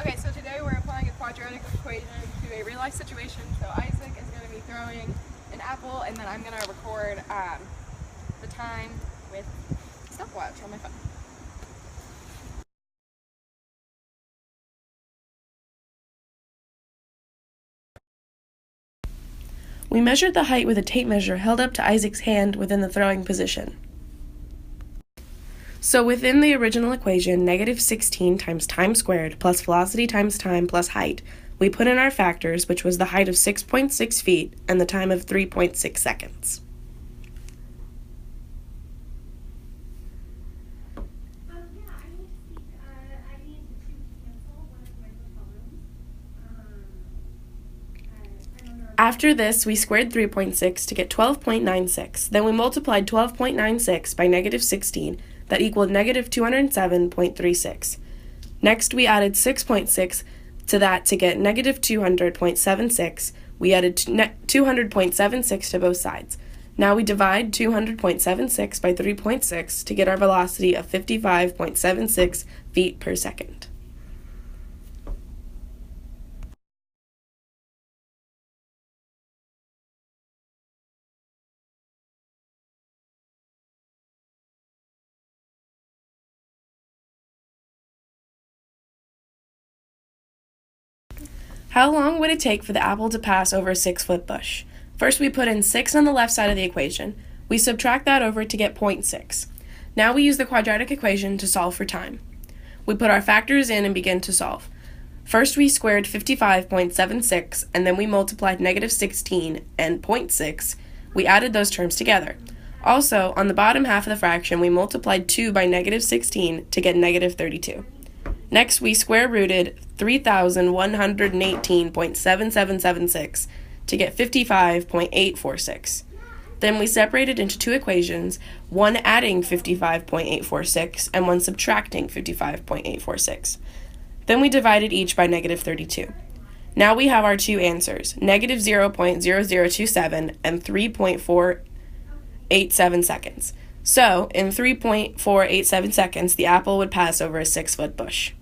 Okay, so today we're applying a quadratic equation to a real-life situation. So Isaac is going to be throwing an apple, and then I'm going to record the time with a stopwatch on my phone. We measured the height with a tape measure held up to Isaac's hand within the throwing position. So within the original equation, -16 times time squared plus velocity times time plus height, we put in our factors, which was the height of 6.6 feet and the time of 3.6 seconds. After this, we squared 3.6 to get 12.96. Then we multiplied 12.96 by -16, that equaled -207.36. Next, we added 6.6 to that to get -200.76. We added 200.76 to both sides. Now we divide 200.76 by 3.6 to get our velocity of 55.76 feet per second. How long would it take for the apple to pass over a 6-foot bush? First, we put in 6 on the left side of the equation. We subtract that over to get 0.6. Now we use the quadratic equation to solve for time. We put our factors in and begin to solve. First, we squared 55.76, and then we multiplied -16 and 0.6. We added those terms together. Also, on the bottom half of the fraction, we multiplied 2 by -16 to get -32. Next, we square rooted 3,118.7776 to get 55.846. Then we separated into two equations, one adding 55.846 and one subtracting 55.846. Then we divided each by -32. Now we have our two answers, -0.0027 and 3.487 seconds. So, in 3.487 seconds, the apple would pass over a 6-foot bush.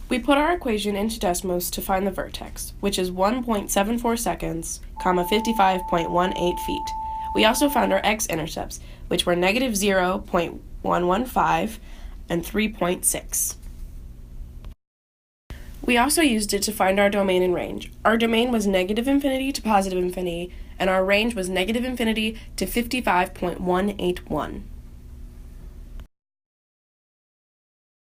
We put our equation into Desmos to find the vertex, which is 1.74 seconds, 55.18 feet. We also found our x-intercepts, which were -0.115 and 3.6. We also used it to find our domain and range. Our domain was -infinity to +infinity, and our range was -infinity to 55.181.